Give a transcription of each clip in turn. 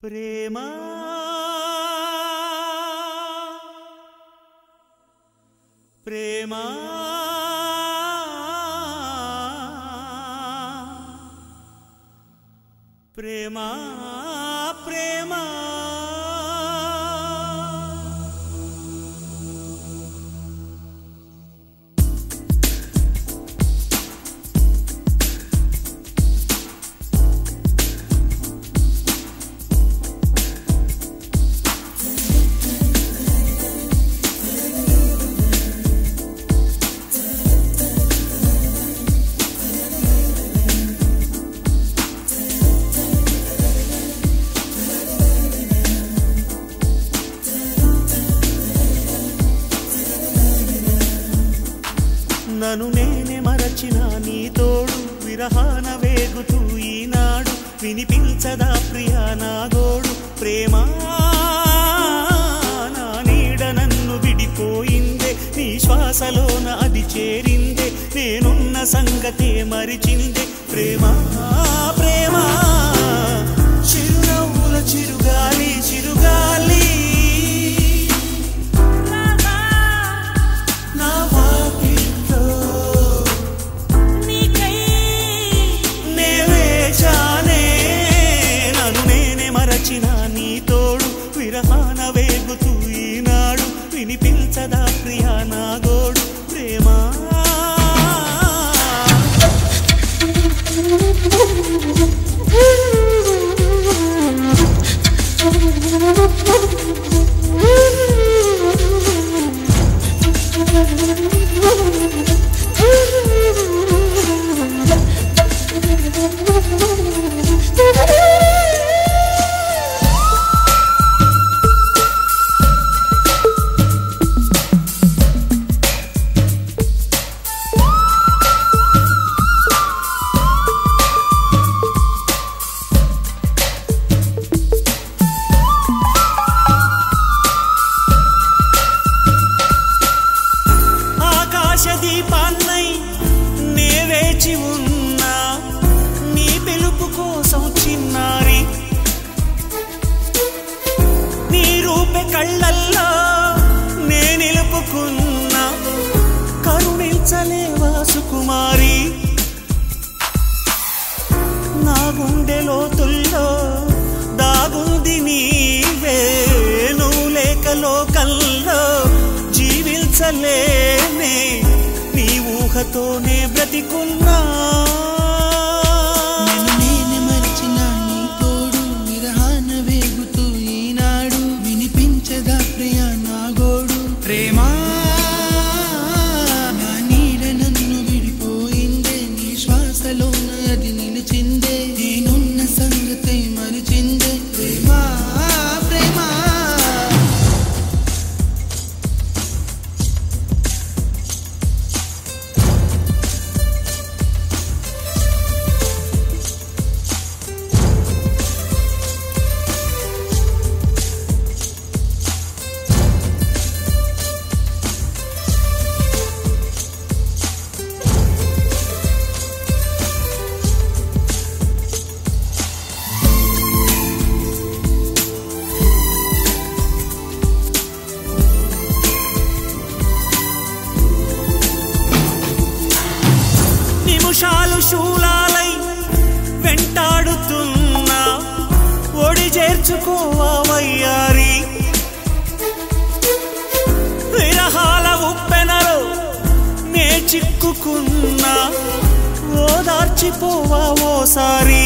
ప్రేమ ప్రేమ ప్రేమ ప్రేమ నన్ను నేనే మరచిన నీ తోడు విరహాన వేగుతూ ఈనాడు వినిపించదా ప్రియా నా గోడు ప్రేమ నా నీడ నన్ను విడిపోయిందే నీ శ్వాసలోన అది చేరిందే నేనున్న సంగతే మరిచిందే ప్రేమ ప్రేమ చిరునవ్వుల చిరుగాలి చిరుగాలి నీ తోడు విరహాన వేగుతూ ఈనాడు వినిపించదా ప్రియా నా గోడు ప్రేమ దీపాన్నై నే వేచి ఉన్నా నీ పిలుపు కోసం చిన్నారి నీ రూపే కళ్ళల్లో నే నిలుపుకున్నా కరుణించలేవా సుకుమారి నా గుండె లోతుల్లో దాగుంది నీవే నువ్వు లేక లోకల్లో జీవించలేనే నీ ఊహతోనే బ్రతికున్నా నేను మరిచిన నీ తోడు విరహాన వేగుతూ ఈనాడు వినిపించదా ప్రియా నా గోడు ప్రేమ నా నీడ నన్ను విడిపోయిందే నీ శ్వాసలోన అది నిలిచిందే నేనున్న సంగతి మరిచిందే ప్రేమ ప్రేమ నిమిషాలు శూలాలై వెంటాడుతున్నా ఒడి చేర్చుకోవయ్యారి విరహాల ఉప్పెనలో నే చిక్కుకున్నా ఓదార్చిపోవా ఓసారి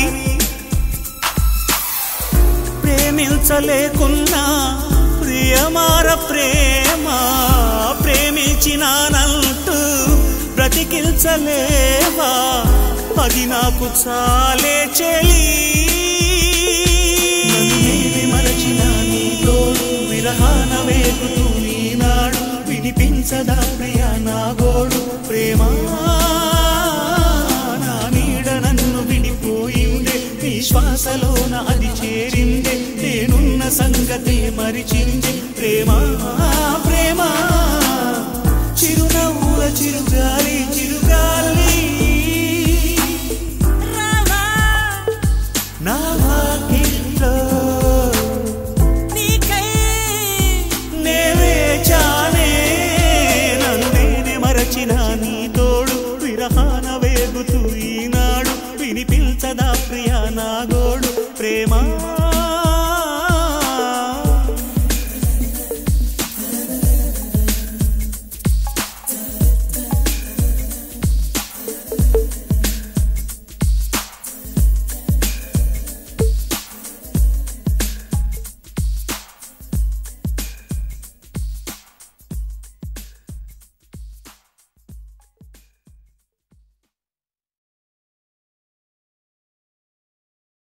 ప్రేమించలేకున్నా ప్రియమార ప్రేమ ప్రేమించినానంటూ బ్రతికించలేవా అది నాకు చాలే చెలి మరచిన నీ తోడు విరహాన వేగుతూ ఈనాడు వినిపించదా ప్రియా నా గోడు ప్రేమ నా నీడ నన్ను విడిపోయిందే నీ శ్వాసలోన అది చేరిందే నేనున్న సంగతే మరిచిందే ప్రేమ ప్రేమ చిరునవ్వుల చిరుగాలి చిరుగాలి నా వాకిట్లో తీర్చదా ప్రియా నా గోడు ప్రేమ